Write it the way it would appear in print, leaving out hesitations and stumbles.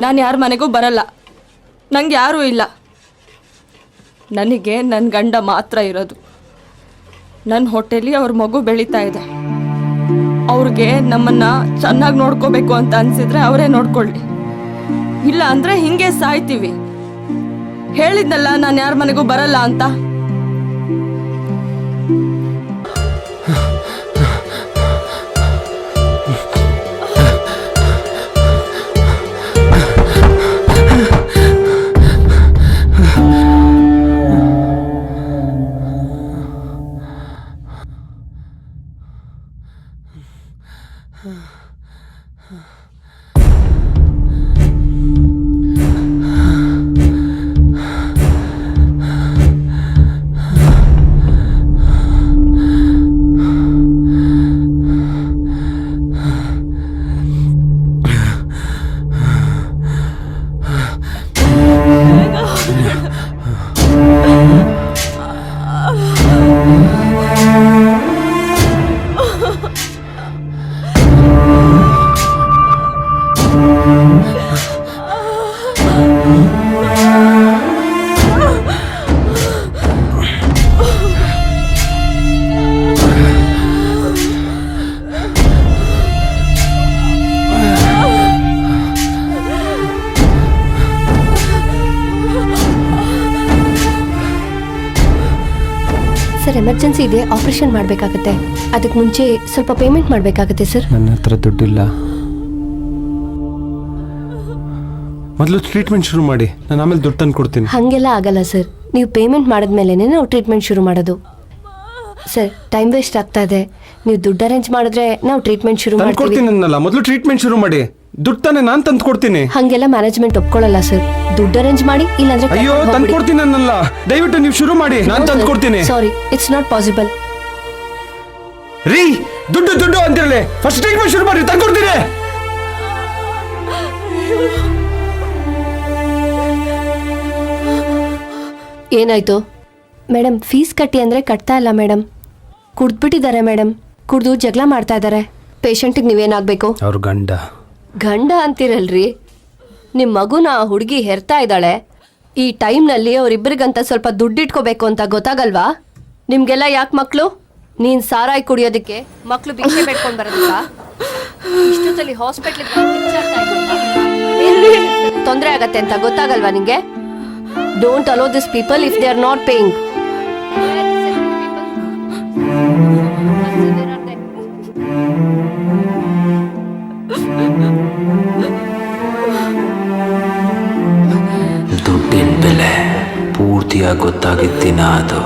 ನಾನು ಯಾರ ಮನೆಗೂ ಬರಲ್ಲ. ನಂಗೆ ಯಾರೂ ಇಲ್ಲ. ನನಗೆ ನನ್ನ ಗಂಡ ಮಾತ್ರ ಇರೋದು. ನನ್ನ ಹೊಟ್ಟೆಲಿ ಅವ್ರ ಮಗು ಬೆಳೀತಾ ಇದೆ. ಅವ್ರಿಗೆ ನಮ್ಮನ್ನು ಚೆನ್ನಾಗಿ ನೋಡ್ಕೋಬೇಕು ಅಂತ ಅನಿಸಿದ್ರೆ ಅವರೇ ನೋಡ್ಕೊಳ್ಳಿ, ಇಲ್ಲ ಅಂದರೆ ಹಿಂಗೆ ಸಾಯ್ತೀವಿ. ಹೇಳಿದ್ನಲ್ಲ ನಾನು ಯಾರ ಮನೆಗೂ ಬರಲ್ಲ ಅಂತ. ಸರ್, ಎಮರ್ಜೆನ್ಸಿ ಇದೆ, ಆಪರೇಷನ್ ಮಾಡಬೇಕಾಗುತ್ತೆ. ಅದಕ್ಕೆ ಮುಂಚೆ ಸ್ವಲ್ಪ ಪೇಮೆಂಟ್ ಮಾಡಬೇಕಾಗುತ್ತೆ ಸರ್. ನನ್ನ ಹತ್ರ ದುಡ್ಡಿಲ್ಲ. ಮೊದಲು ಟ್ರೀಟ್ಮೆಂಟ್ ಶುರು ಮಾಡಿ, ನಾನು ಆಮೇಲೆ ದುಡ್ಡು ತಂದು ಕೊಡ್ತೀನಿ. ಹಾಗೆಲ್ಲ ಆಗಲ್ಲ ಸರ್. ನೀವು ಪೇಮೆಂಟ್ ಮಾಡಿದ್ಮೇಲೆ ನಾವು ಟ್ರೀಟ್ಮೆಂಟ್ ಶುರು ಮಾಡೋದು. ಸರ್, ಟೈಮ್ ವೇಸ್ಟ್ ಆಗ್ತಾ ಇದೆ. ನೀವು ದುಡ್ಡು ಅರೇಂಜ್ ಮಾಡಿದ್ರೆ ನಾವು ಟ್ರೀಟ್ಮೆಂಟ್ ಶುರು ಮಾಡ್ತೀವಿ. ಮೊದಲು ಟ್ರೀಟ್ಮೆಂಟ್ ಶುರು ಮಾಡಿ, ದುಡ್ಡು ತಾನೇ ನಾನು ತಂದು ಕೊಡ್ತೀನಿ. ಹಾಗೆಲ್ಲ ಮ್ಯಾನೇಜ್ಮೆಂಟ್ ಒಪ್ಕೊಳ್ಳಲ್ಲ ಸರ್. ದುಡ್ಡು ಅರೇಂಜ್ ಮಾಡಿ, ಇಲ್ಲಾಂದ್ರೆ ಅಯ್ಯೋ ತಂದು ಕೊಡ್ತೀನಿ ಅನ್ನಲ್ಲ. ದಯವಿಟ್ಟು ನೀವು ಶುರು ಮಾಡಿ, ನಾನು ತಂದು ಕೊಡ್ತೀನಿ. ಸಾರಿ, ಇಟ್ಸ್ ನಾಟ್ ಪಾಸಿಬಲ್. ರೀ, ದುಡ್ಡು ದುಡ್ಡು ಅಂತಿರಲಿ, ಫಸ್ಟ್ ಟ್ರೀಟ್ಮೆಂಟ್ ಶುರು ಮಾಡಿ, ತಂದು ಕೊಡ್ತೀನಿ. ಏನಾಯ್ತು ಮೇಡಮ್? ಫೀಸ್ ಕಟ್ಟಿ ಅಂದರೆ ಕಟ್ತಾ ಇಲ್ಲ ಮೇಡಮ್. ಕುಡ್ದ್ಬಿಟ್ಟಿದ್ದಾರೆ ಮೇಡಮ್. ಕುಡ್ದು ಜಗಳ ಮಾಡ್ತಾ ಇದ್ದಾರೆ. ಪೇಷಂಟಿಗೆ ನೀವೇನಾಗಬೇಕು? ಅವ್ರ ಗಂಡ ಅಂತಿರಲ್ರಿ. ನಿಮ್ಮ ಮಗುನ ಆ ಹುಡುಗಿ ಹೆರ್ತಾ ಇದ್ದಾಳೆ. ಈ ಟೈಮ್ನಲ್ಲಿ ಅವರಿಬ್ಬರಿಗಂತ ಸ್ವಲ್ಪ ದುಡ್ಡಿಟ್ಕೋಬೇಕು ಅಂತ ಗೊತ್ತಾಗಲ್ವಾ? ನಿಮಗೆಲ್ಲ ಯಾಕೆ ಮಕ್ಕಳು? ನೀನು ಸಾರಾಯಿ ಕುಡಿಯೋದಕ್ಕೆ, ಮಕ್ಕಳು ಭಿಕ್ಷೆ ಬೇಡ್ಕೊಂಡು ಬರೋದಕ್ಕ? ಇಷ್ಟೊತ್ತಲ್ಲಿ ಹಾಸ್ಪಿಟ್ಲಿಗೆ ತೊಂದರೆ ಆಗತ್ತೆ ಅಂತ ಗೊತ್ತಾಗಲ್ವಾ ನಿಂಗೆ? Don't allow this people if they are not paying. ದುಡ್ಡಿನ ಬೆಲೆ ಪೂರ್ತಿಯಾಗಿ ಗೊತ್ತಾಗಿದ್ದ ದಿನ ಅದು.